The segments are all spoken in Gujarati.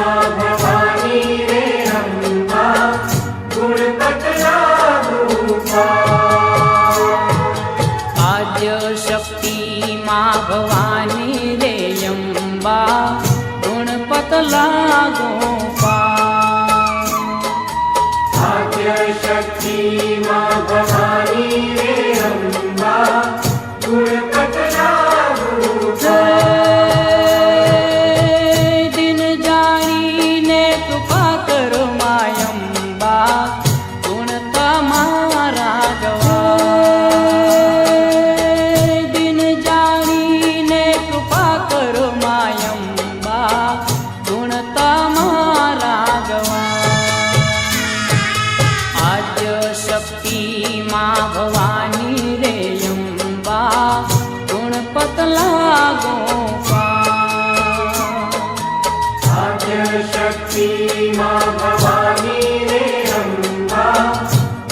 भवानी रे अम्बा गुणपत लागूपा। आद्य शक्ति माँ भवानी रे अम्बा गुणपत लागूपा। आद्य शक्ति माँ भवानी रे अम्बा गुणपत लागूपा। दिन जानी ने कृपा करो मायम्बा गुण तमारा गवा। दिन जानी ने कृपा करो मायम्बा गुण तमारा गवा। आद्य शक्ति माँ भवानी रे अम्बा गुणपत लागूपा। आद्य शक्ति माँ भवानी रे अम्बा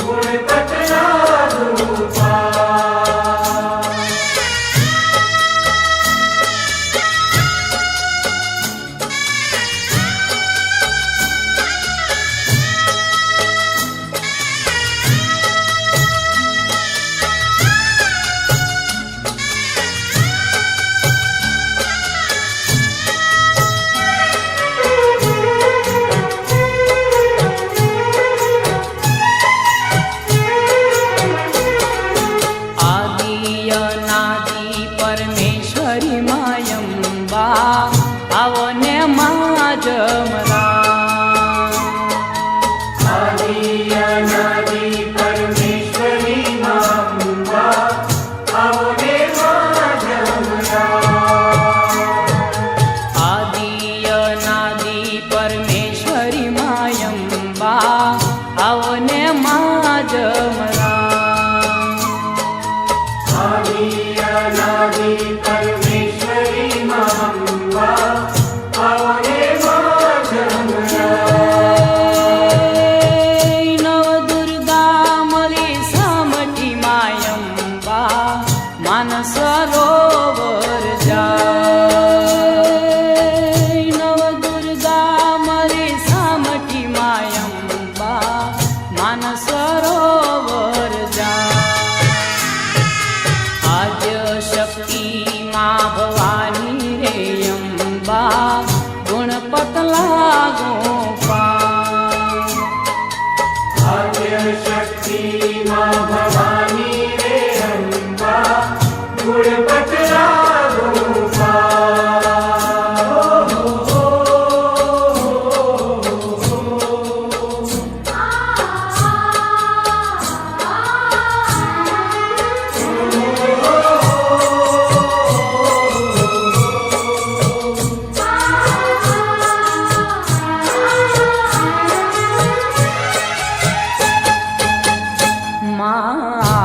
गुणपत लागूपा। परमेश्वरी मायम्बा आवने माँ जमरा। आदि अनादि परमेश्वरी माम्बा आवने माँ जमरा। आदि अनादि परमेश्वरी मायम्बा आवने माँ जमरा। आदि अनादि परमेश्वरी माम्बा आवने माँ जमरा। नव दुर्गा मली सामठी मायम्बा मानस सरोवर जाय। नव दुर्गा मली सामठी मायम्बा मानस सरोवर जाय। आद्य शक्ति माँ भवानी रे अम्बा गुणपत लागूपा। आद्य शक्ति माँ भवानी रे अम्बा गुणपत लागूपा। माँ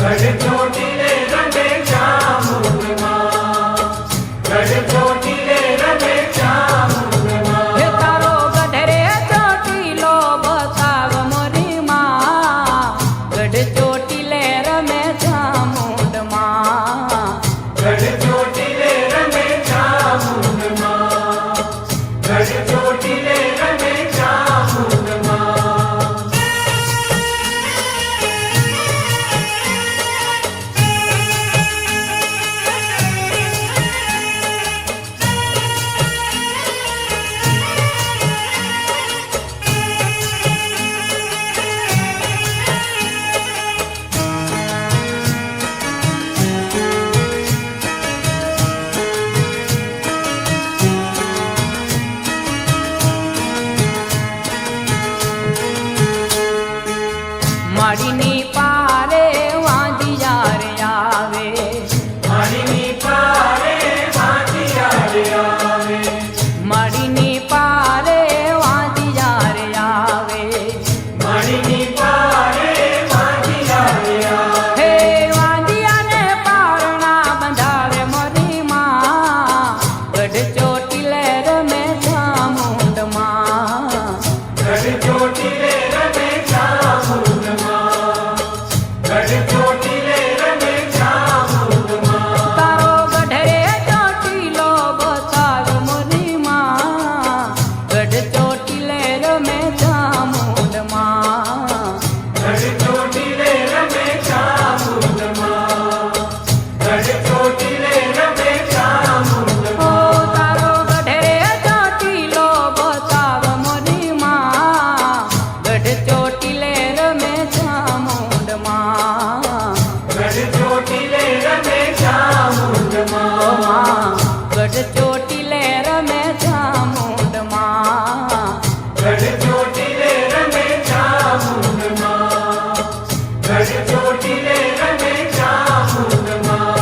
ગઢ ચોટીલે રમે ચામુંડમાં, ગઢ ચોટીલે રમે ચામુંડમાં. હે તારો ગઢ રે ચોટીલો બતાવ મોરી માં, ગઢ ચોટીલે રમે ચામુંડમાં. ગઢ ચોટીલે રમે ચામુંડમાં, ગઢ ચોટીલે રમે ચામુંડમાં. માડીની પારે વાંધિયાર આવે, માડીની પારે વાંધિયાર આવે, માડીની પારે વાંધિયાર આવે. માડીની પારે વાંધિયાર આવે. હે વાંધિયાને પારણા બંધાવે મોરી માં, ગઢ ચોટીલે રમે ચામુંડમાં. ગઢ ચોટીલે રમે ચામુંડમાં, ગઢ ચોટીલે રમે ચામુંડમાં. તારો ગઢ રે ચોટીલો બતાવ મોરી માં, ગઢ ચોટીલે રમે ચામુંડમાં. ગઢ ચોટીલે રમે ચામુંડમાં, ગઢ ચોટીલે રમે ઓ ચામુંડમાં. તારો ગઢ રે ચોટીલો બતાવ મોરી માં, ગઢ ચોટીલે રમે ચામુંડમાં. ગઢ ચોટીલે રમે ઓ ચામુંડમાં, માં, ગઢ ચોટીલે રમે ચામુંડમાં. ગઢ ચોટીલે રમે ચામુંડમાં, ગઢ ચોટીલે રમે ચામુંડમાં.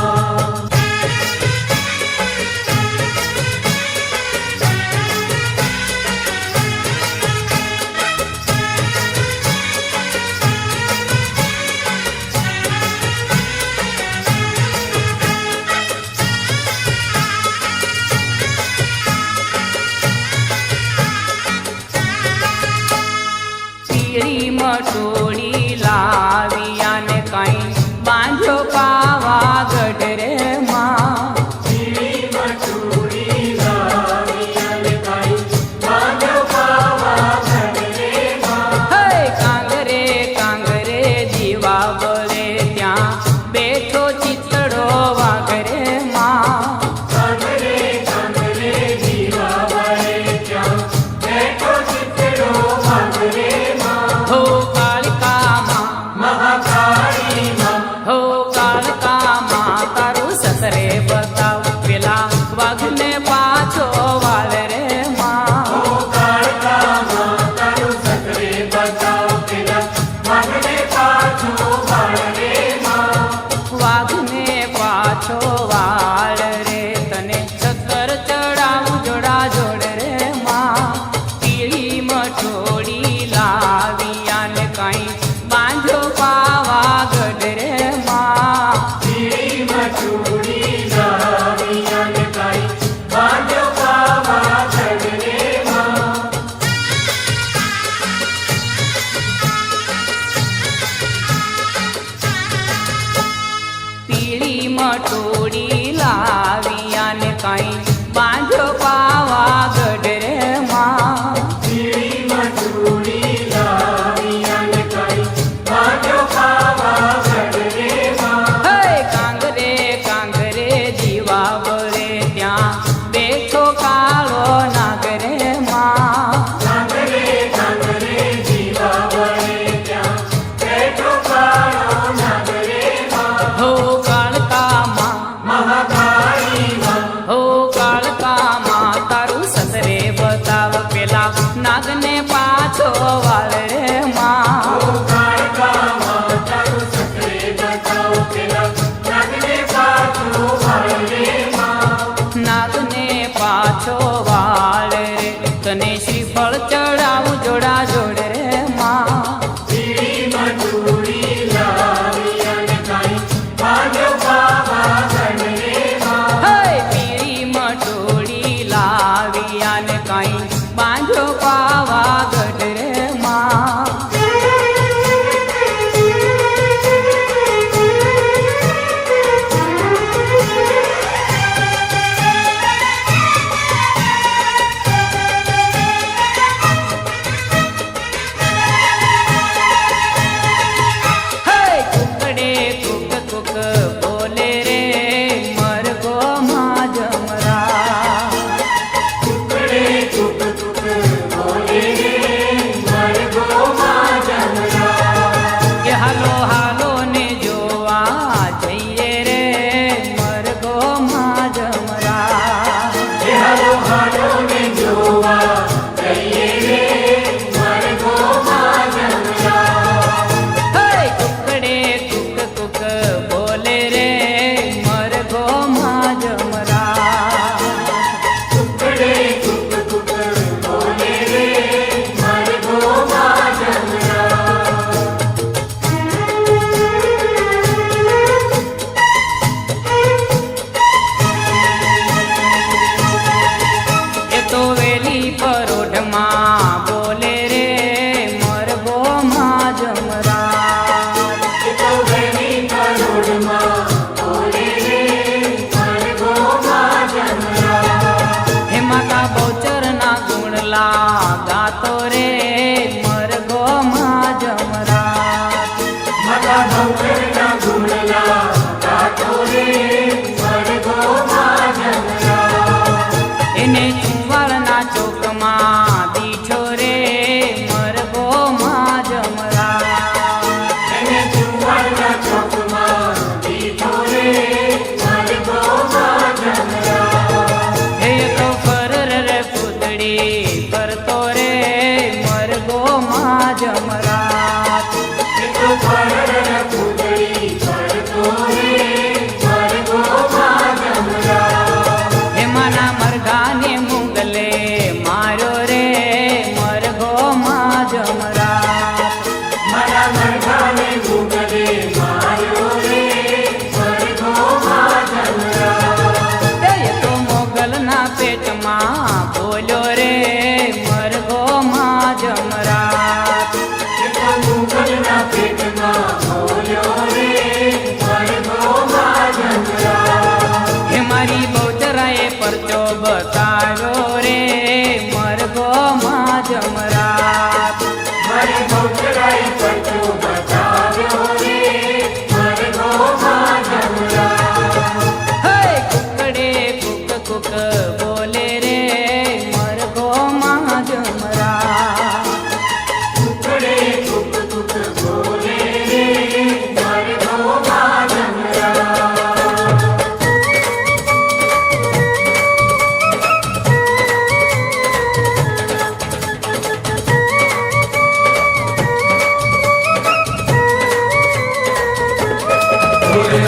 પીળી મટોળી લાવિયાને કાંઈ બાંધ્યો પાવાગઢ રે માં. પીળી મટુડી લાવી અને કાંઈ બાંધ્યો પાવાગઢ રે માં. હે કાંગરે કાંગરે દીવા બળે ત્યાં બેઠો ચિતડો વાઘરે માં. કાંગરે કાંગરે જીવા વળે ત્યાં બેઠો ચિતડો વાઘરે માં. હો કાળિકામાં, મહાકાળી માં, હો કાળિકામાં તારું સસરે બતાવ પેલા વાઘને પાછો વાળ રે માં. ઓ કાળકામાં તારું સસરે બતાવ પેલા વાઘને પાછો વાળ રે માં. વાઘને પાછો વાળ રે તને સત્તર ચડાવું જોડા જોડ રે માં. પીળી મઠોડી લાવિયાને કાંઈ બાંધ્યો પાવાગઢ રે માં. પીળી મટુડી લાવી અને કાંઈ બાંધ્યો પાવાગઢ રે માં. પીળી મટોડી લાવિયાને કાંઈ બાંધ્યો પાવાગઢ રે માં. પીળી મટુડી લાવી અને કાંઈ બાંધ્યો પાવાગઢ રે માં. હે કાંગરે કાંગરે દીવા બળે ત્યાં બેઠો કાળો નાગરે માં. કાંગરે કાંગરે જીવા વળે ત્યાં બેઠો કાળો નાગરે માં. હો કાળકામાં,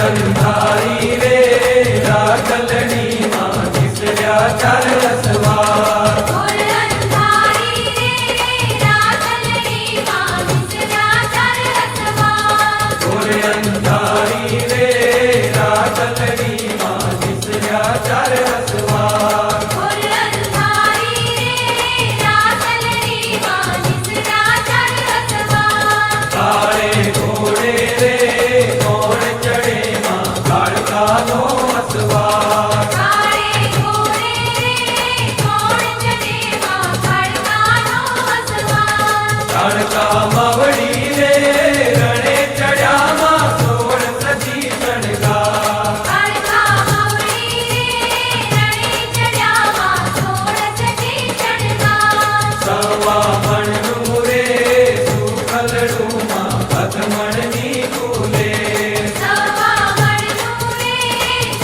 અંધારી રે રાખલડીમાં વિસર્યા ચાર રસવાર ઘોર અંધારી રે રાખલડીમાં વિસર્યા ચાર રસવાર. ઘોર અંધારી રે રાખલડીમાં વિસર્યા ચાર રસવાર ઘોર અંધારી રે રાખલડીમાં વિસર્યા ચાર રસવાર. કાળે ઘોડે રે કોણ ચડે માં કાળકાનો અસવાર કાળે ઘોડે રે કોણ ચડે માં કાળકાનો અસવાર. કાળકા માવડી રે રણે ચડ્યામાં સોળ સજી શણગાર કાળકા માવડી રે રણે ચડ્યામાં સોળ સજી શણગાર. સવા મણનું રે સુખલડુમાં અધમણની કુલે સવા મણનું રે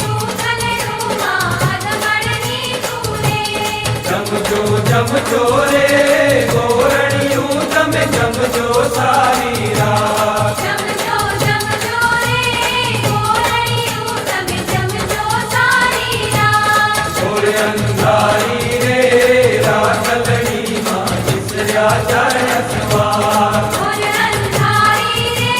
સુખલડુમાં અધમણની કુલે. જમજો જમજો રે ગોરણિયું તમે જમજો સારી રાત જમજો જમજો રે ગોરણિયું તમે જમજો સારી રાત. ઘોર અંધારી રે રાખલડીમાં વિસર્યા ચાર રસવાર ઘોર અંધારી રે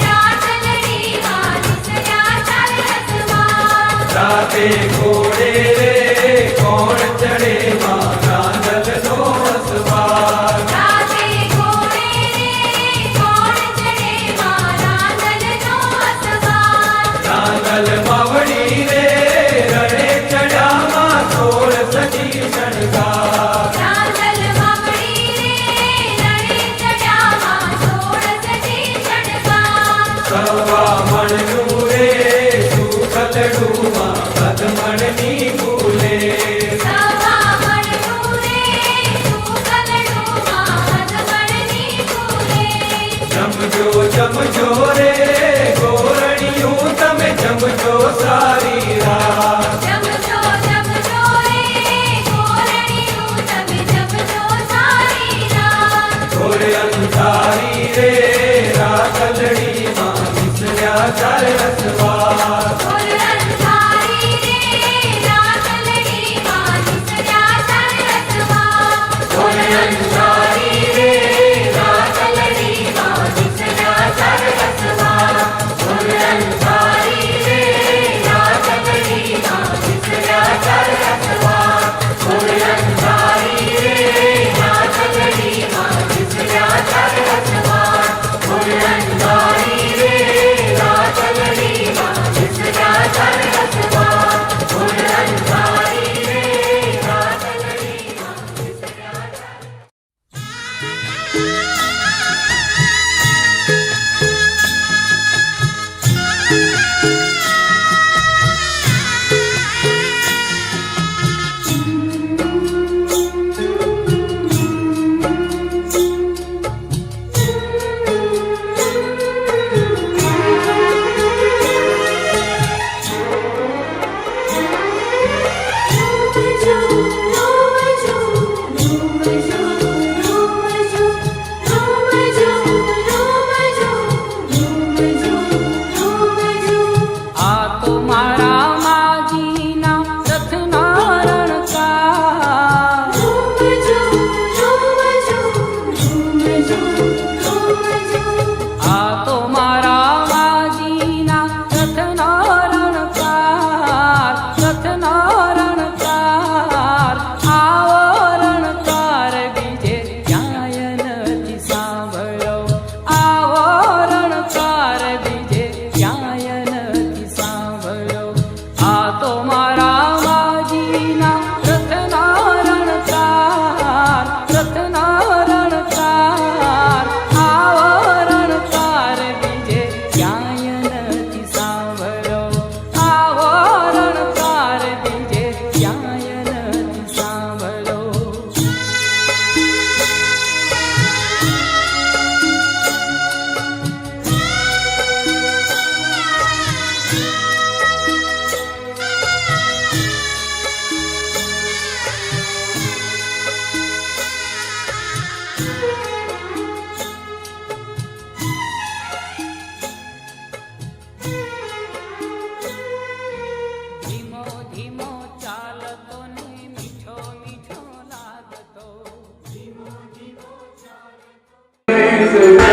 રાખલડીમાં વિસર્યા ચાર રસવાર. રાતે ઘોડે રે કોણ ચડે માં રાંદલનો અસવાર રાતે ઘોડે રે કોણ ચડે માં રાંદલનો અસવાર. રાંદલ માવડી રે રણે ચડ્યામાં સોળ સજી શણગાર રાંદલ માવડી રે રણે ચડ્યામાં સોળ સજી શણગાર. સવા મણનું રે સુખલડુમાં અધમણની કુલે સવા મણનું રે સુખલડુમાં અધમણની કુલે. જમજો જમજો રે ગોરણિયું તમે જમજો સારી રાત જમજો જમજો રે ગોરણિયું તમે જમજો સારી રાત. ઘોર અંધારી રે રાખલડીમાં વિસર્યા ચાર રસવાર ઘોર અંધારી રે રાખલડીમાં વિસર્યા ચાર રસવાર. ઘોર અંધારી રે રાખલડીમાં વિસર્યા ચાર રસવાર ઘોર અંધારી રે રાખલડીમાં વિસર્યા ચાર રસવાર ઘોર અંધારી રે રાખલડીમાં વિસર્યા ચાર રસવાર ઘોર અંધારી રે રાખલડીમાં વિસર્યા ચાર રસવાર ઘોર અંધારી રે રાખલડીમાં વિસર્યા ચાર આ તો મારા માજીના રથના રણકાર. આ તો મારા માજીના રથના રણકાર. રથના રણકાર. આવો રણકાર બીજે ક્યાંય નથી સાંભળ્યો. આવો રણકાર બીજે ક્યાંય નથી સાંભળ્યો. આ તો મારા માજીના રથના રણકાર. રથના રણકાર. આવો રણકાર બીજે ક્યાંય નથી સાંભળ્યો. આવો રણકાર બીજે ક્યાંય નથી સાંભળ્યો. ગણેશ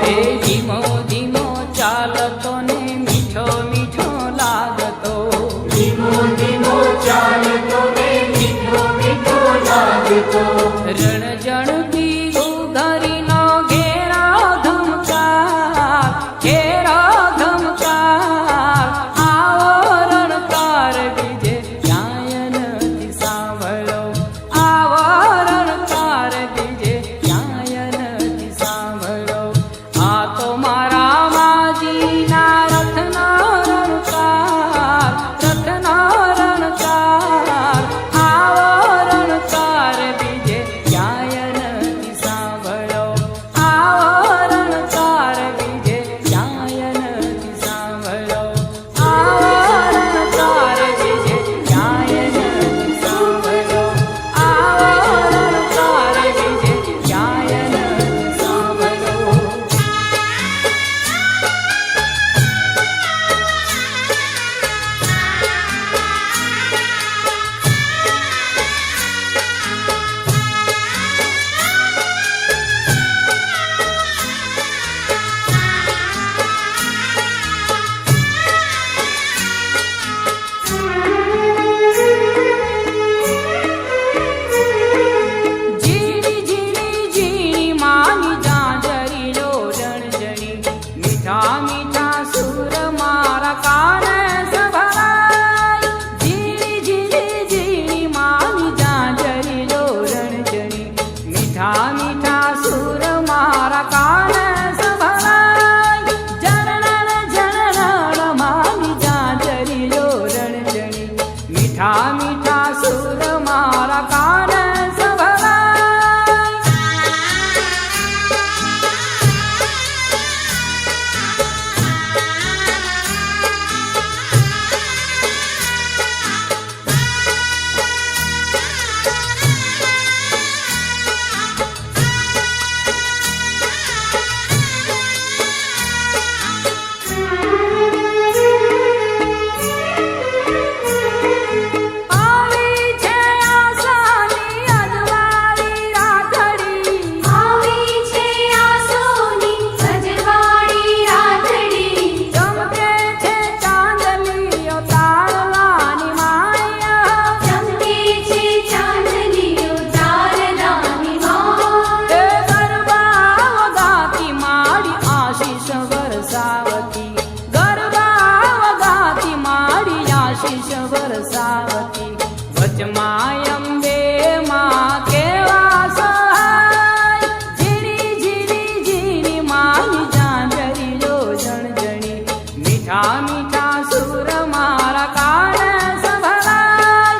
એ ધીમો ધીમો ચાલતો ને મીઠો મીઠો લાગતો. ધીમો ધીમો ચાલતો ને મીઠો મીઠો લાગતો. રણજણતી ઘરીનો ઘેરો ધમકાર, ઘેરો ધમકાર. આવો રણકાર બીજે ક્યાંય નથી સાંભળો. આવો રણકાર બીજે ક્યાંય નથી સાંભળો. આ તો મારા માજીના રથનો રણકાર, રથનો રણકાર. આવો રણકાર બીજે ક્યાંય નથી સાંભળો. આવો રણકાર બીજે ક્યાંય નથી સાંભળો. આવો રણકાર બીજે ક્યાંય નથી સાંભળો. આવો રણકાર બીજે ક્યાંય નથી સાંભળો. ઝીણી ઝીણી ઝીણી માની જાંજરીલો રણજણી. મીઠા મીઠા સુર મારા કાને સંભળાય. ઝીણી ઝીણી ઝીણી માની જાંજરીલો રણજણી. મીઠા મીઠા સુર મારા કાને સંભળાય. ઝરણણ ઝરણણ માની જાંજરીલો રણજણી. મીઠા મીઠા સુર મારા કાને સંભળાય. આવી છે આશાની અજવાળી રાતડી. આવી છે આસોની અજવાળી રાતડી. ચમકે છે ચાંદલીઓ તારવાની માયા. ચમકે છે ચાંદનીઓ તારલાની માં. એ ગરબા વગાતી મારી આશીષ વરસાવતી. ગરબા વગાતી મારી આશીષ વરસાવતી. વચમાં અંબે માં કેવા સહાય. ઝીણી ઝીણી ઝીણી માની જાંજરીલો જણજણી. મીઠા મીઠા સુર મારા કાને સંભળાય.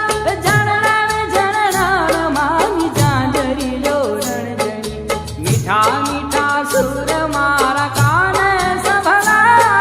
ઝરણણ ઝરણણ માની જાંજરીલો રણજણી. મીઠા મીઠા સુર મારા કાને સંભળાય.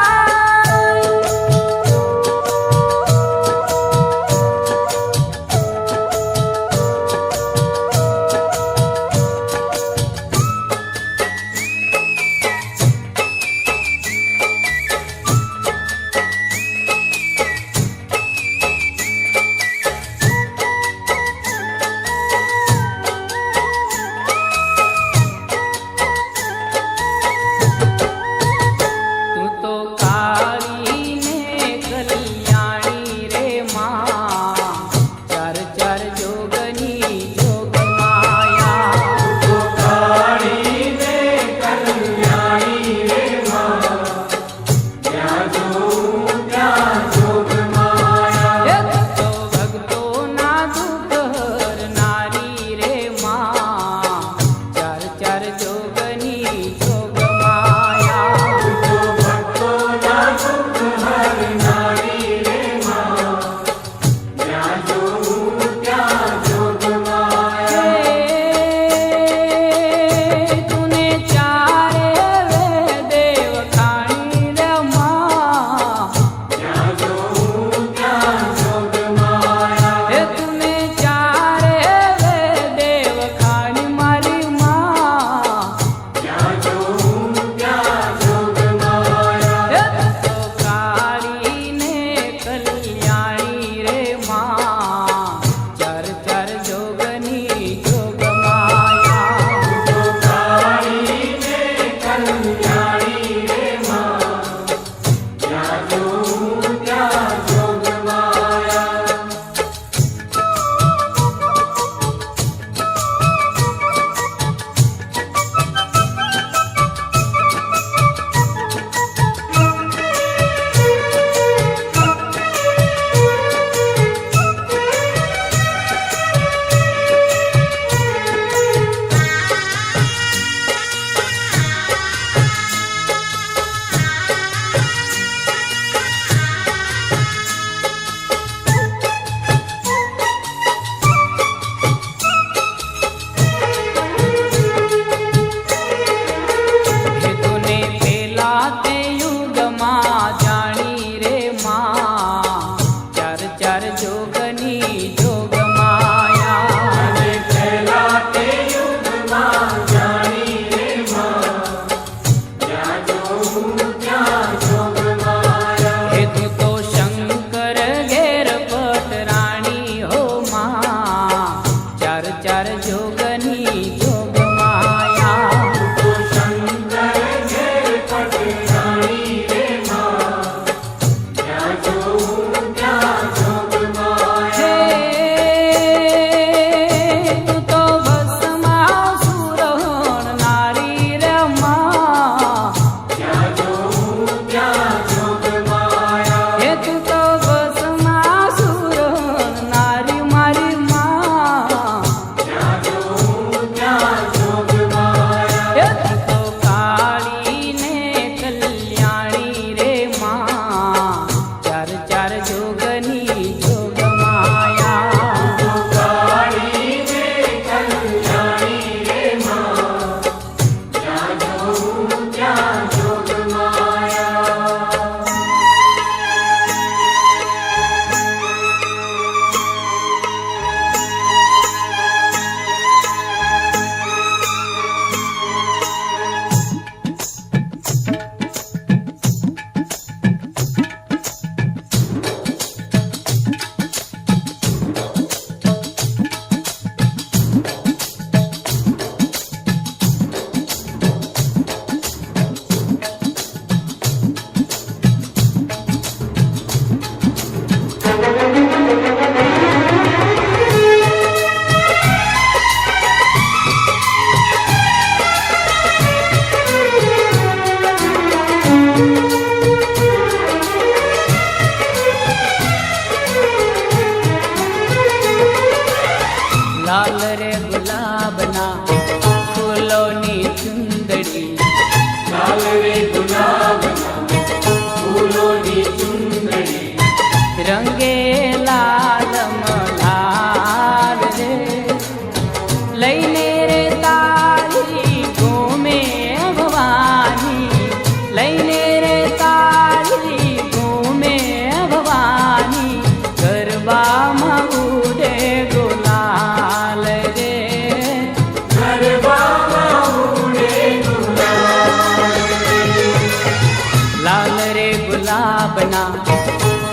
ગુલાબના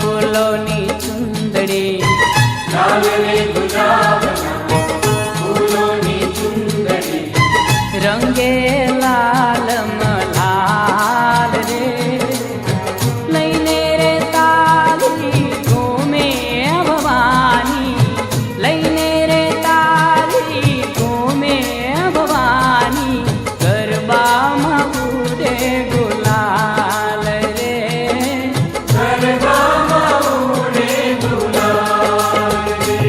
ફૂલોની ચુંદડી લાલ રે ગુલાબના ફૂલોની ચુંદડી રંગે લાલ મલાલ રે લઈને રે તારી ઘૂમે ભવાની લઈને રે તારી ઘૂમે ભવાની ગરબામાં ઉડે ગુલાલ રે ગરબામાં ઉડે ગુલાલ રે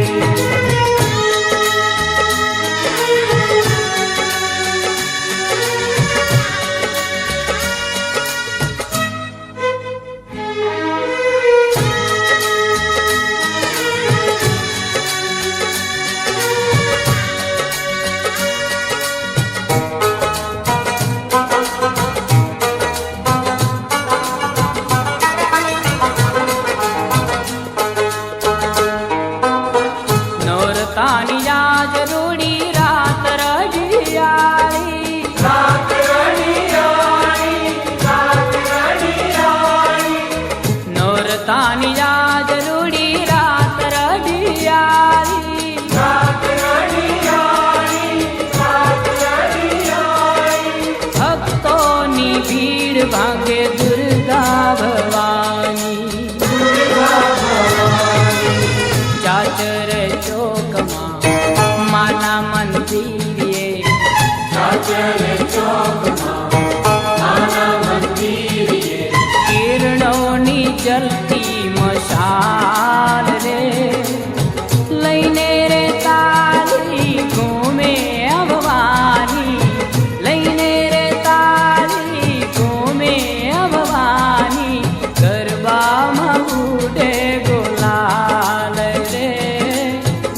નોરતાની યાદ રૂડી રાત રઢિયાળી રાત રઢિયાળી રાત રઢિયાળી નોરતાની યાદ રૂડી રાત રઢિયાળી રાત રઢિયાળી રાત રઢિયાળી ભક્તોની ભીડ ભાંગે દુર્ગા ભવાની ચાચર ચોકમાં માના મંદિરે ચાચર ચોકમાં માના મંદિરે કિરણોની જલતી મશાલ રે લઈને રે તારી ઘૂમે ભવાની લઈને રે તારી ઘૂમે ભવાની ગરબામાં ઉડે ગુલાલ રે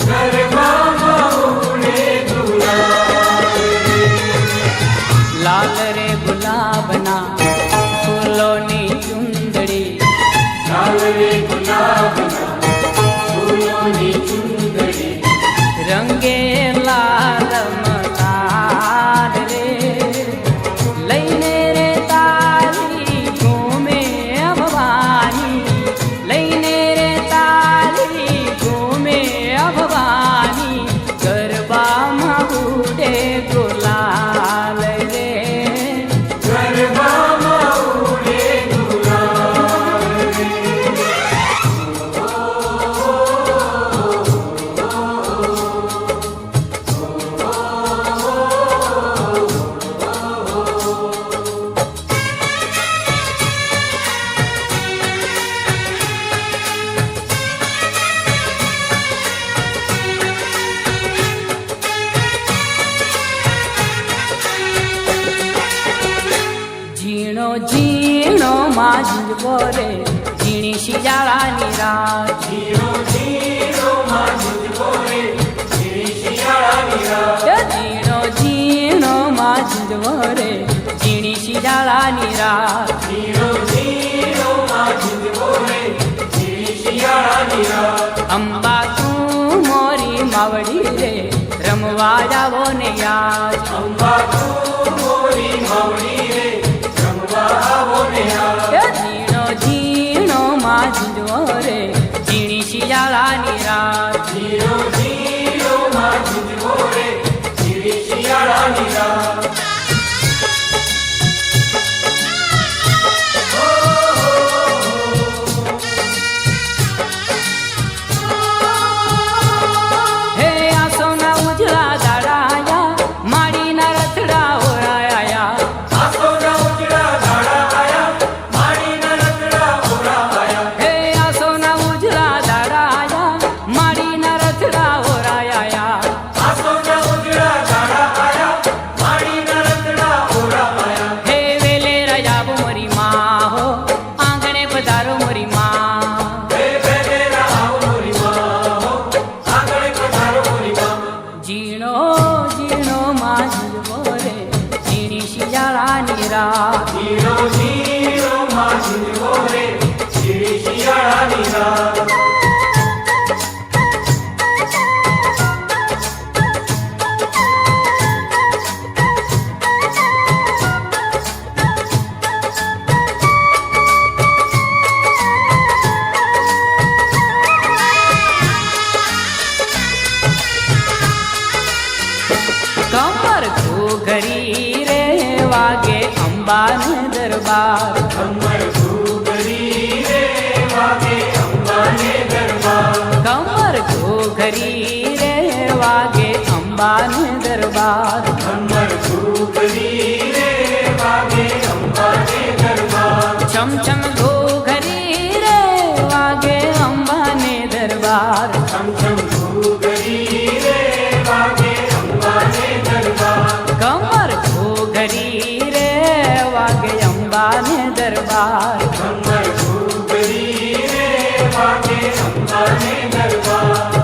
ગરબામાં ઉડે ગુલાલ લાલ રે ગુલાબના ફૂલોની ચુંદડી લાલ રે ગુલાબના ફૂલોની ચુંદડી રંગે લાલ મલાલ રે લઈને રે તારી ઘૂમે ભવાની લઈને રે તારી ઘૂમે ભવાની ગરબામાં ઉડે ગુલાલ રે ગરબામાં ઉડે ગુલાલ રે ઝીણો ઝીણો માંજવો રે ઝીણી શિયાળાની રાત જીરો જીરો માં જીવો રે જીરી શિયાળાની રાત ઝીણો ઝીણો માંજવો રે ઝીણી શિયાળાની રાત જીરો જીરો માં જીવો રે જીરી શિયાળાની રાત અંબા તું મોરી માવડી રે રમવા જાવો ને યાદ અંબા તું મોરી માવડી રે રમવા આવો ને આ ઝીણો ઝીણો માંજવો રે ઝીણી શિયાળાની રાત જીરો જીરો માં જીવો રે જીરી શિયાળાની રાત હે આસોના ઉજળા દાડાયા માડીના રથડા ઓરાયા આસોના ઉજળા ઝાડા આયા માડીના રતડા ઓરા આયા હે આસોના ઉજળા દાડાયા માડીના રથડા ઓરાયા આસોના ઉજળા ઝાડા આયા માડીના રતડા ઓરા આયા હે વેલે રજાબો મોરી માં હો આંગણે પધારો મોરી માં હે બેલેરા આવો મોરી માં હો આગળ પધારો મોરી માં ઝીણો ઝીણો માંજવો રે ઝીણી શિયાળાની રાત જીરો જીરો માં જીવો રે જીરી શિયાળાની રાત દરબાર કમર ઘૂઘરી રે વાગે અંબાને દરબાર કમર ઘૂઘરી રે વાગે અંબાને દરબાર કમર ઘૂઘરી રે વાગે અંબાને દરબાર છમ છમ ઘૂઘરી રે વાગે અંબાને દરબાર છમ છમ ઘૂઘરી રે વાગે અંબાને દરબાર કમર ઘૂઘરી રે વાગે અંબાને દરબાર કમર ઘૂઘરી રે વાગે અંબાને દરબાર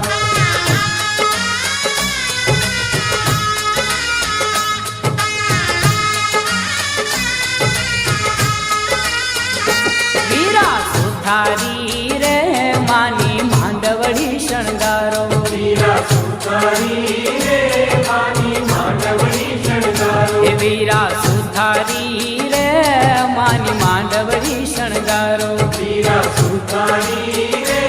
વીરા સુથારી રે માની માંડવડી શણગારો વીરા સુતારી રે માની માંડવડી શણગારો એ વીરા સુથારી રે માની માંડવડી શણગારો વીરા સુતારી રે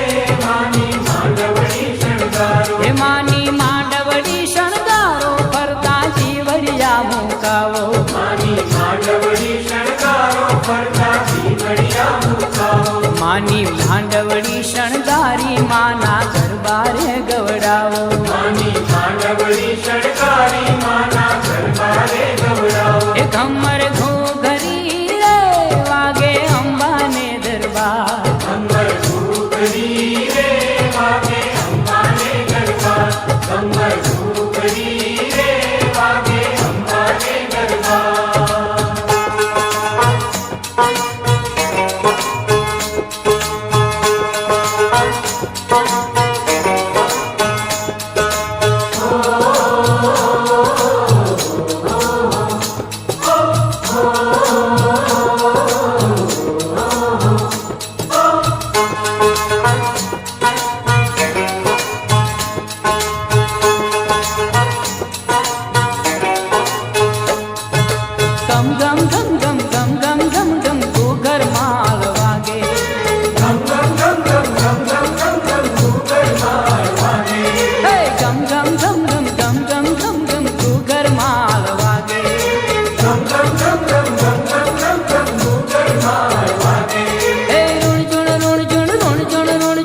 માની માંડવડી શણગારો હે માની માંડવડી શણગારો ફરતા જીવડિયા મુકાવો માની માંડવડી શણગારો ફરતા જીવડિયા મુકાવો માની માંડવડી શણગારી માના દરબારે ગવડાવો માની માંડવડી શણગારી માના દરબારે ગવડાવો એ કમર ઘૂઘરી રે વાગે અંબાને દરબાર કમર ઘૂઘરી રે વાગે અંબાને દરબાર કમર ઘૂઘરી રે વાગે અંબાને દરબાર ગમ ગમ ગમ ગમ ગમ ગમ ગમ ગમ ઘૂઘર માલ વાગે ગમ ગમ ગમ ગમ ગમ ગમ ગમ ગમ ઘૂઘર માર વાગે હે ગમ ગમ ગમ ગમ ગમ ગમ ગમ ગમ ઘૂઘર માલ વાગે ગમ ગમ ગમ ગમ ગમ ગમ ગમ ગમ ઘૂઘર માર વાગે હે રૂણ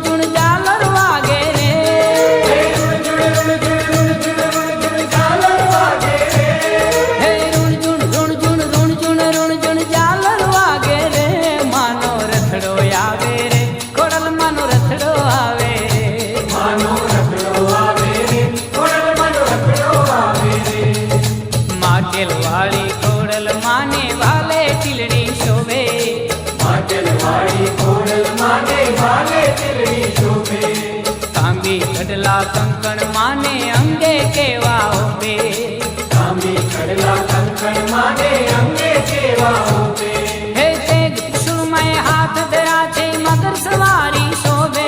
ચૂણ ઝાલર વાગે રે હે રૂણ ચૂણ ઝાલર વાગે રે હે રૂણ ચૂણ ઝાલર વાગે રે માનો રથડો આવે રે ખોડલ માનો રથડો આવે રે માનો રખડો આવે રે ખોડલ માનો રખડો આવે રે માટેલ વાળી ખોડલ માને વાલે ટીલડી શોભે માટલ વાળી ખોડલ માને ભાલે તીલડી શોભે તાંબી કડલા કંકણ માને અંગે કેવા ઓબે તાંબી કડલા કંકણ માને અંગે કેવા હોતે હે તે ત્રિશુળમય હાથ ધરા છે મગર સવારી શોભે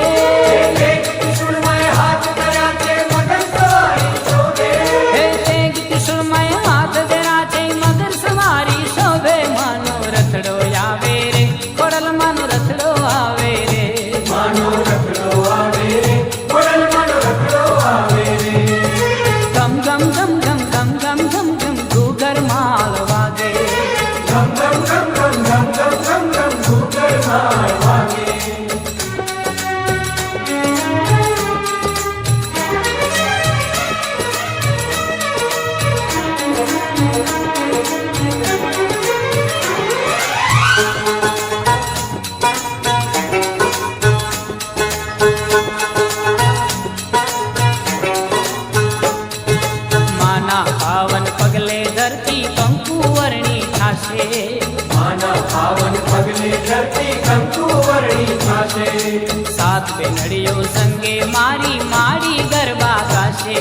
એક ત્રિશુળમય હાથ ધર્યા છે મગર સવારી શોભે હે તે ત્રિશુળમય હાથ ધરા છે મગર સવારી શોભે માનો રથડો આવે રે ખોડલ માનો રથડો આવે રે માનો રખડો આવે રે ખોડલ માનો રખડો આવે રે ગમ ગમ ગમ ગમ ગમ ગમ ગમ ગમ ઘૂઘર માલ વાગે ગમ ગમ ગમ ગમ ગમ ગમ ગમ ગમ ઘૂઘર માર વાગે માના પાવન પગલે ધરતી કંકુ વર્ણી થાશે માના પાવન પગલે ધરતી કંકુ વર્ણી થાશે સાત બેનડીઓ સંગે મારી મારી ગરબા ગાશે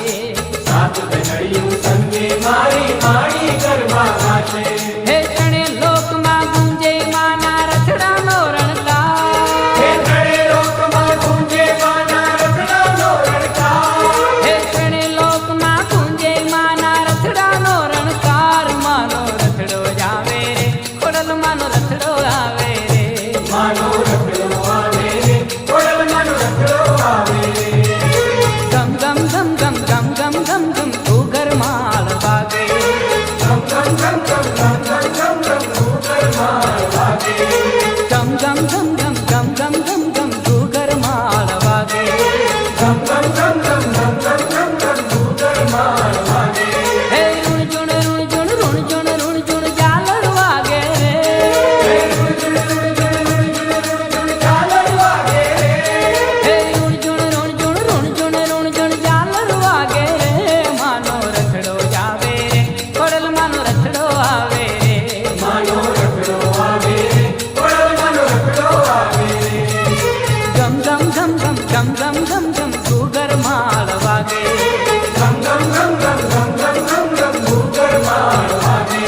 સાત બેનડીયું સંગે મારી મારી ગરબા ગાશે હે ત્રણે લોકમાં ગુંજે માના રથડાનો રણકાર હે ત્રણે લોકમાં ગુંજે માના રખડાનો રણકાર હે ત્રણે લોકમાં ગુંજે માના રથડાનો રણકાર માનો રથડો આવે રે ખોડલ માનો રથડો આવે રે માનો રખડો આવે રે ખોડલ માનો રખડો આવે રે ગમ ગમ ગમ ગમ ગમ ગમ ગમ ગમ ઘૂઘર માલ વાગે ગમ ગમ ગમ ગમ ગમ ગમ ગમ ઘમ ઘમ ઘમ ઘમ ઘમ ઘમ ઘૂઘર માળ વાગે ગમ ગમ ગમ ગમ ગમ ગમ ગમ ગમ ઘૂઘર માળ વાગે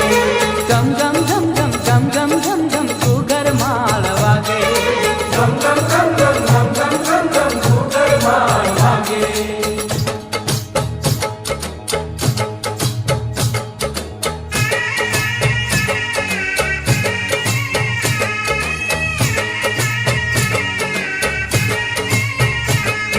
ગમ ગમ ઘમ ઘમ ઘમ ઘમ ઘમ ઘમ ઘૂઘર માળ વાગે ગમ ગમ ગમ ગમ ગમ ગમ ગમ ગમ ઘૂઘર માળ વાગે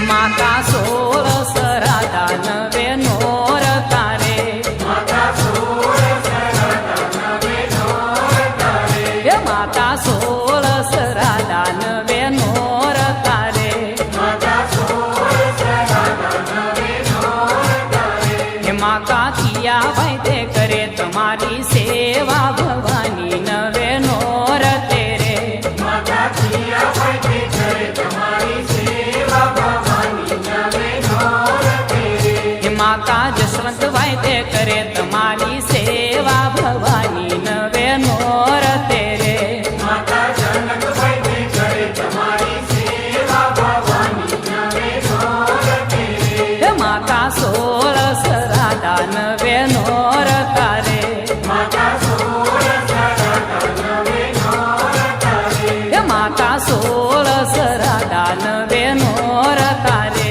માતા 16 રાધા નવે નોર તારે માતા 16 રાધા નવે નોર તારે હે માતા 16 રાધા નવે નોર તારે માતા 16 રાધા નવે નોર તારે હે માતા થિયા ભાઈ તે કરે તમારી સેવા ભવાની નવે નોર તેરે માતા થિયા ભાઈ તે કરે તમારી સેવા ભવાની નવે નોર તેરે હે માતા જસવંત ભાઈ તે કરે તમારી સેવા ભવાની નવે નોર તેરે માતા જનકભાઈ તે કરે તમારી સેવા ભવાની નવે નોર તેરે હે માતા 16 રાધા નવે નોર તારે માતા 16 રાધા નવે નોર તારે હે માતા 16 રાધા નવે નોર તારે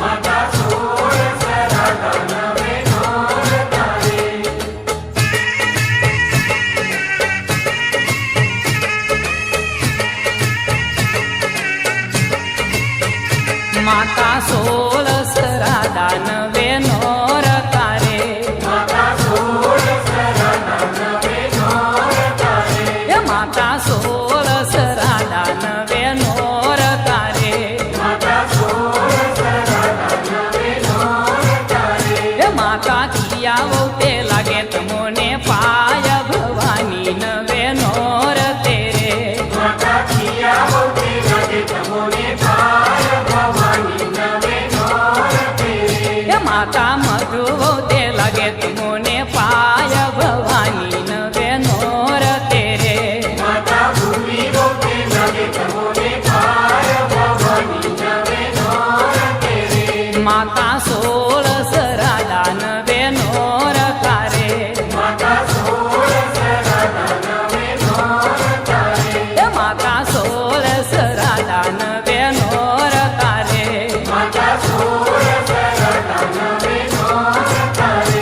માતા 16 રાધા નવે નોર તારે માતા 16 રાધા નવે નોર તારે માતા 16 રાધા નવે નોર તારે હે માતા 16 રાધા નવે નોર તારે માતા 16 રાધા નવે નોર તારે હે માતા થિયા તે લાગે તમોને પાય ભવાની નવે નોર તેરે માતા થિયા હોતે લાગે તમોને પાય ભવાની નવે નોર તેરે હે માતા મધુ તે લાગે તમોને પાય ભવાની નવે નોર તેરે માતા ભૂમિ હોતે લાગે તમોને પાય ભવાની નવે નોર તેરે માતા 16 રાધા નવે નોર તારે માતા 16 રાધા નવે નોર તારે હે માતા 16 રાધા નવે નોર તારે માતા 16 રાધા નવે નોર તારે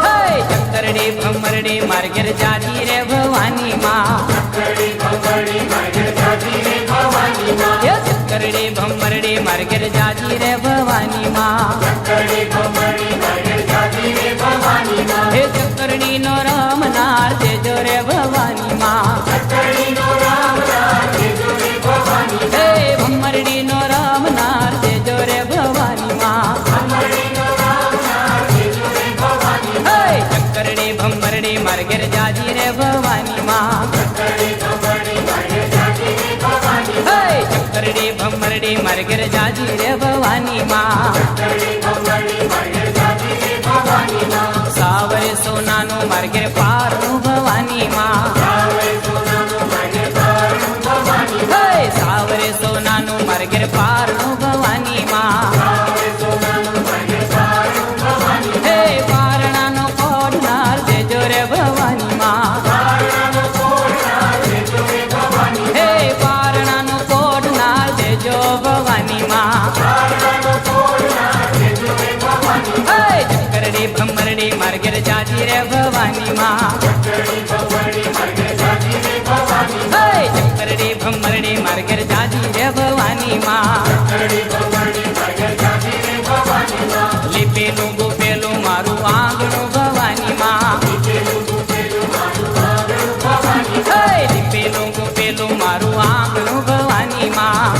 હે ચક્કરડી ભમરડી માર્ગેર જાતી રે ભવાની માં કડી ભંગડી માગર જાતી રે ભવાની માં હે ચક્કરડી ભમરડી માર્ગેર જાતી રે ભવાની માં કડી ભંગડી માગર જાતી રે ભવાની માં હે ચક્કરડી નો રમનાર દેજો રે ભવાની માં કડી નો રામ રામ દેજો રે ભવાની હે ભમરડી નો રમનાર દેજો રે ભવાની માં ભંગડી નો રામ રામ દેજો રે ભવાની હે ચક્કરડી ભમરડી માર્ગેર જાતી રે ભવાની માં કડી ભંગડી માગર જાતી રે ભવાની હે ચક્કરડી ભમરડી માર્ગેર જાતી રે ભવાની માં કડી ભંગડી માગર જાતી રે ભવાની માં સાવરે સોનાનું માર્ગેર પારનું ભવાની માં આવે સોનાનો માગર પારનું ભવાની હે સાવરે સોનાનું માર્ગેર પારનું ભવાની માં આવે સોનાનો માગર પારનું ભવાની હે પારણાનો કોડનાર દેજો રે ભવાની માં પારણાનો કોળા દેજો રે ભવાની હે પારણાનો કોડનાર દેજો ભવાની માં પારણાનો કોળા દેજો રે ભવાની હે ચક્કરડી ભમરડી માર્ગેર જાતી રે ભવાની માં કડી ભંગડી માગર જાતી રે ભવાની હે ચક્કરડી ભમરડી માર્ગેર જાતી રે ભવાની માં કડી ભંગડી માગર જાતી રે ભવાની માં લીપેલું ગુપેલું મારું આંગણું ભવાની માં હે લીપેલું ગુપેલું મારું આંગણું ભવાની માં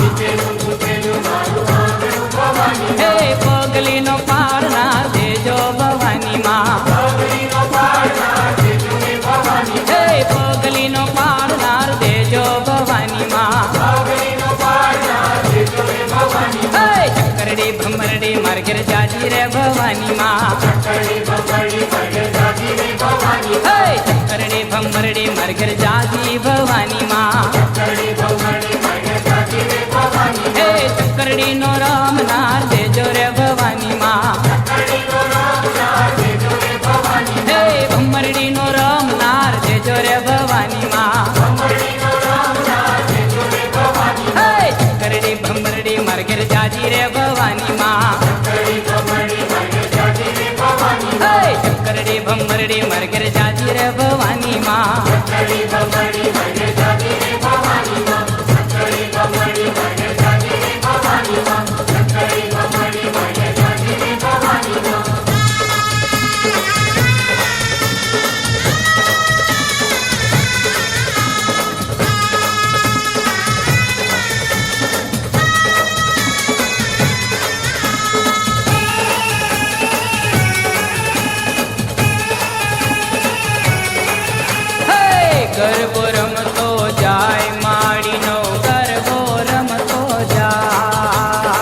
માર ઘેર જાજી રે ભવાની માં ચકડી ભમરડી મગે જાજી રે ભવાની હે ચકરડી ભમરડી માર ઘેર જાજી ભવાની માં ચકડી ભમરડી મગે જાજી રે ભવાની હે ચકરડી નો રામનાર દેજો રે ભવાની માં ચકડી નો રામનાર દેજો રે ભવાની હે ભમરડી નો રામનાર દેજો રે ભવાની માં ભમરડી નો રામનાર દેજો રે ભવાની હે ચકરડી ભમરડી માર ઘેર જાજી રે ભવાની માં ચકડી ભમરડી મગે જાજી રે ભવાની હે ચકરડી ભમરડી માર ઘેર જાજી રે ભવાની માં ચકડી ભમરડી મગે જાજી રે ભવાની ચકડી ભમરડી મગે જાજી રે ભવાની ચકડી ભમરડી મગે જાજી રે ભવાની હે ગરબો રમતો જાય માડીનો ગરબો રમતો જાય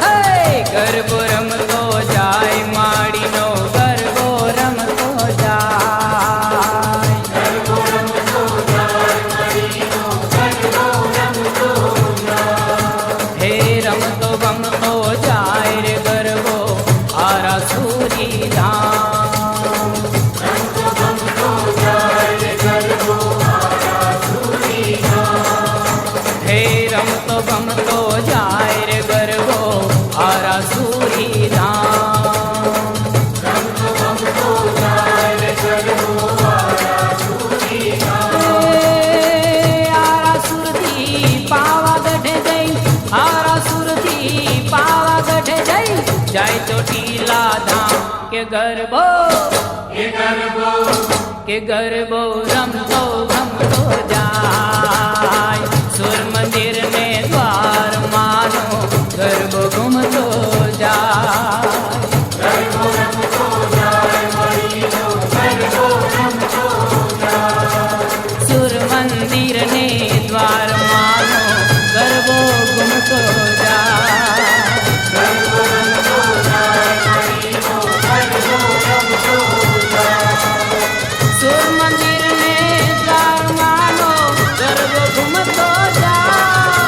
હે ગરબો રમતો જાય માડીનો ગરબો રમતો જાય હે રમતો ગમતો જાય રે ગરબો આરા સુરી ધામ હે રમતો ગમતો જાય રે ગરબો આરા સુરી ધામ આરા સુરતી પાવાગઢ જઈ આરા સુરતી પાવાગઢ જઈ જાય ચોટીલા ધામ કે ગરબો કે ગરબો રમતો ગમતો જાય સુર મંદિર ને દ્વાર માનો ગરબો ઘૂમતો જાય સુર મંદિર ને દ્વાર માનો ગરબો ઘૂમતો જાય સુર મંદિર ને દ્વાર માનો ગરબો ઘૂમતો જાય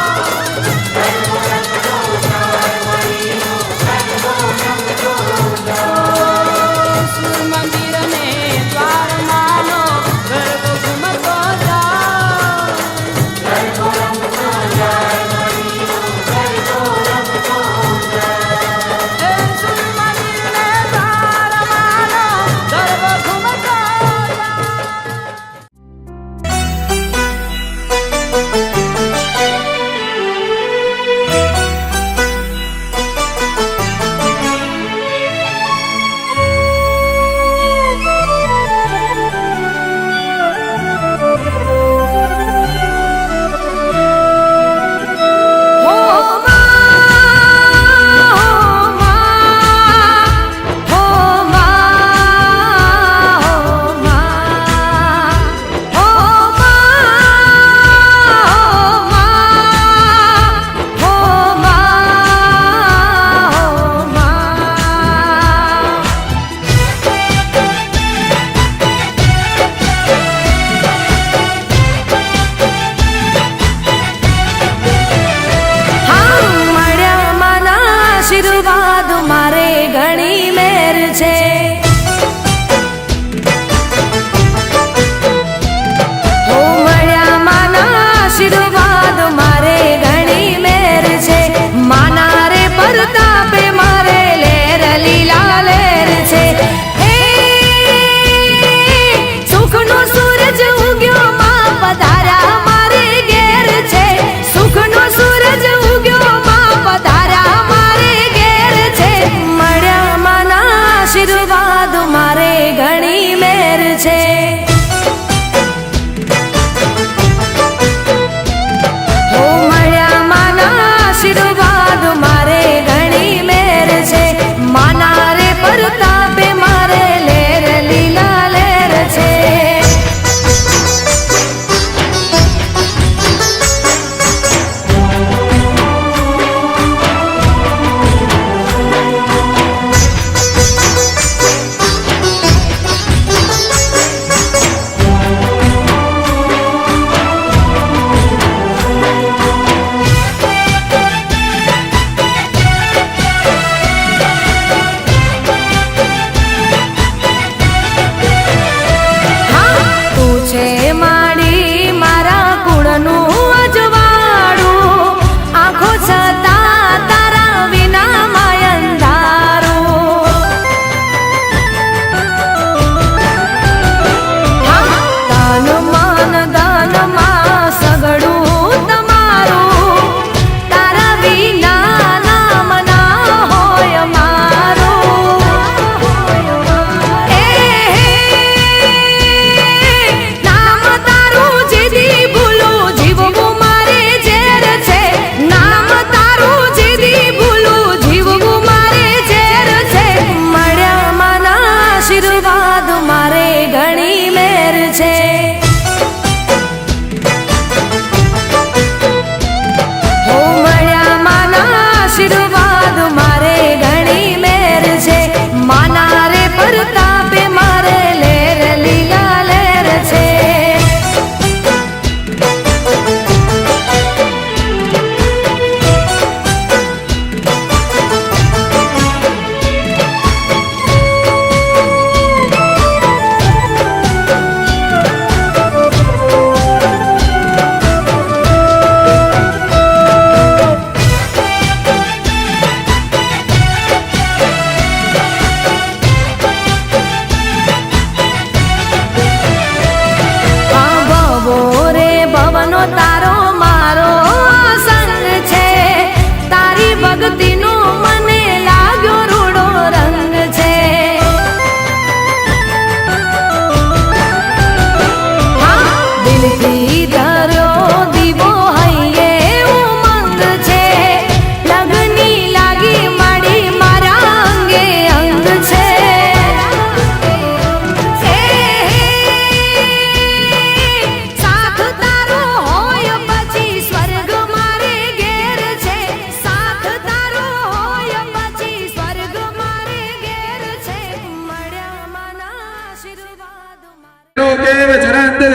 लोके विचरन्ते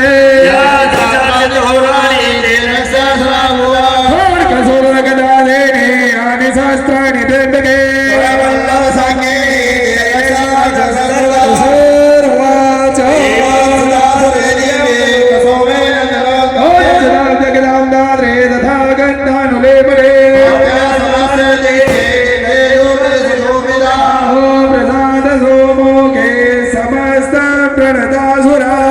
कसोरगदादेने यानि शास्त्राणि दण्डके सर्वाच जगदाम्दारे तथा गन्धानुलेपने प्रसाद सोमोके समस्त प्रणतासुरा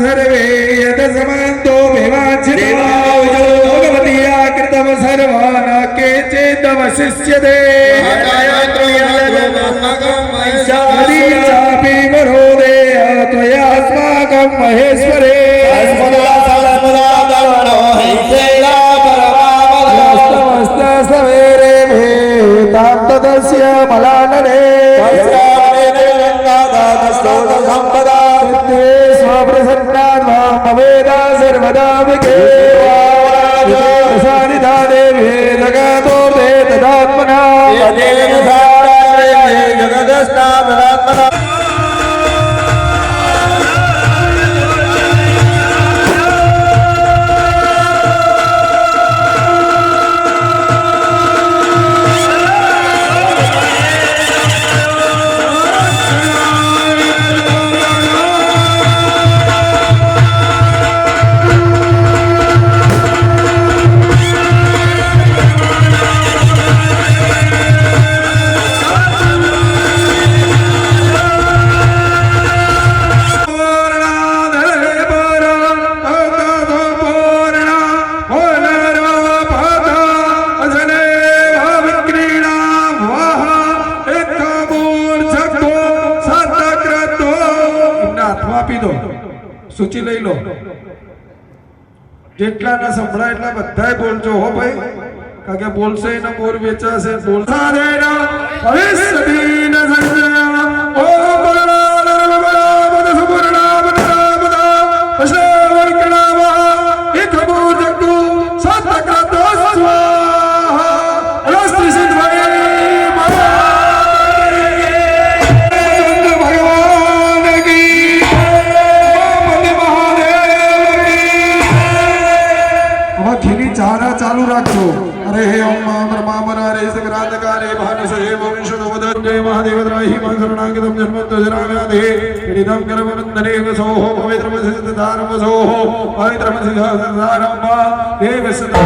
सर्वे यत समन्तो विवाचिता भगवतीया कृतम सर्वान् केचिदवशिष्यते यदि चापि वरोदेय त्वयास्माकं महेश्वरे सवेरे भेतां तदस्य मलानने स्वप्रसन्नाद्वामवेदा सर्वदा विके प्रसादिता देवी जगतो ते तदात्मना સૂચિ લઈ લો જેટલાના સંભળાય એટલા બધાય બોલજો હો ભાઈ કારણ કે બોલશે એના મોર વેચાશે બોલતા દેના ભવિષ્યદીન સંજય ઓ બળરામ સુપર્ણામ નામદા અશ્રવર્કણાવા એકમો જગુ સતક્રતો સ્વાહા રસ્ત્રિ સિદ્ધવૈ चालू रखो अरे हे ओम ब्रह्मा रे सगरांधकारे भानुसे वंशोदवद जय महादेव द्राहि शरणागतम जन्मतो जराव्याधे पीडितं कर्मवन्दने वसोः पवित्रमसिद्धारमसोः पवित्रमसिद्धारम देवसदा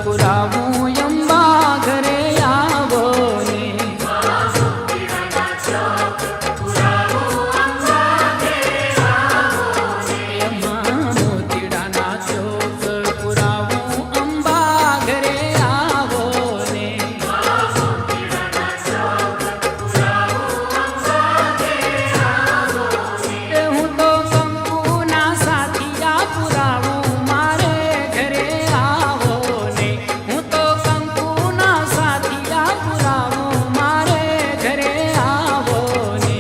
પુરાવું અંબા ઘરે આવો ને મોતીડાના ચોક પુરાવું અંબા ઘરે આવો ને હું તો કંકુના સાથિયા પુરાવું મારે ઘરે આવો ને હું તો કંકુના સાથિયા પુરાવું મારે ઘરે આવો ને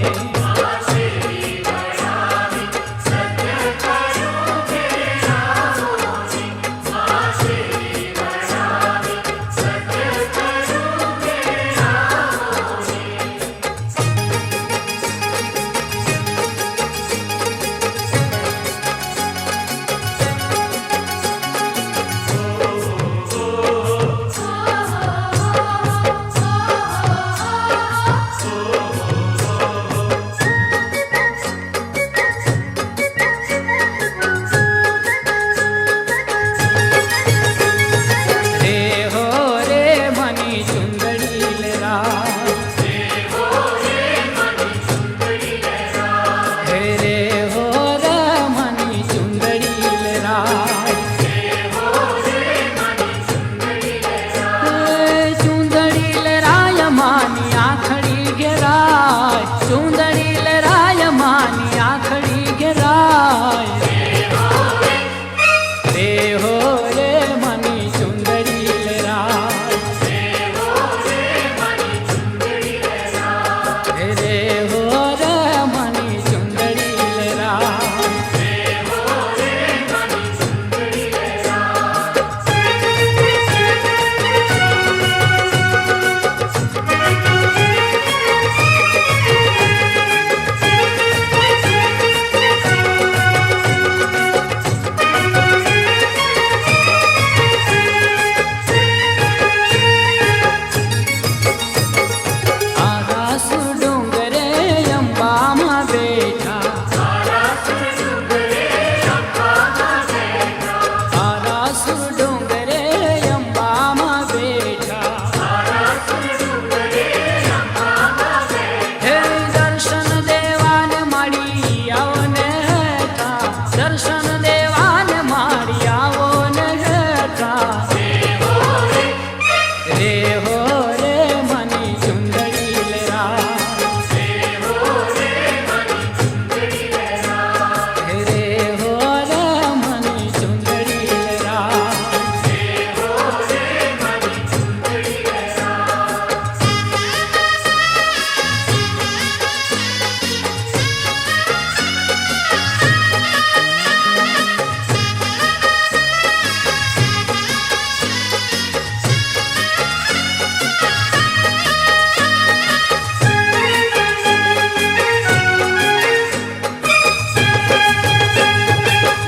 રે હો રે મની ચુંદડી લેરા હે રે હો રે મની ચુંદડી લેરા ચુંદડી લેરાય માની આખડી ઘેરાય ચુંદડી લેરાય માની આખડી ઘેરાય રે હો રે મની ચુંદડી લેરાય રે હો રે મની ચુંદડી લેરાય આરાસુ ડુંગરે અંબામાં બેઠા આરાસુ ડુંગરે અંબામાં બેઠા હે દર્શન દેવાને મળી આવો ને હેઠા દર્શન દેવાને મળી આવો ને હેઠા રે હો રે મની ચુંદડી લેરા હે રે હો રે મની ચુંદડી લેરા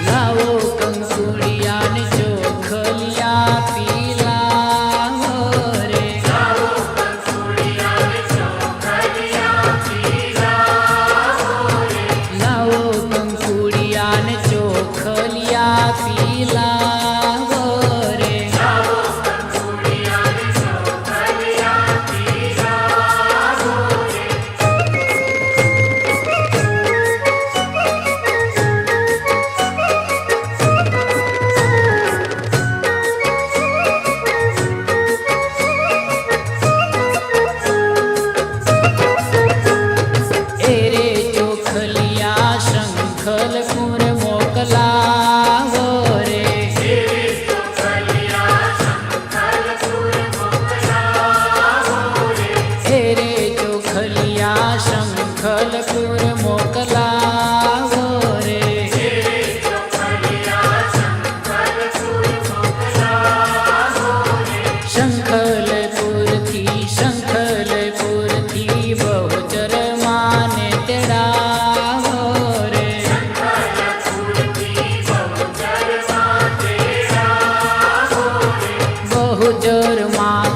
લાવો કંકુડિયા ને ચોખલિયા પીલા રે લાવો કંકુડિયા ને ચોખલિયા પીલા રે એ રે ચોખલિયા શંખલપુર મોકલાવો રે એ રે ચોખલિયા શંખલપુર મોકલાવો રે શંખલપુરથી બહુચર માને તેડાવો રે બહુચર માં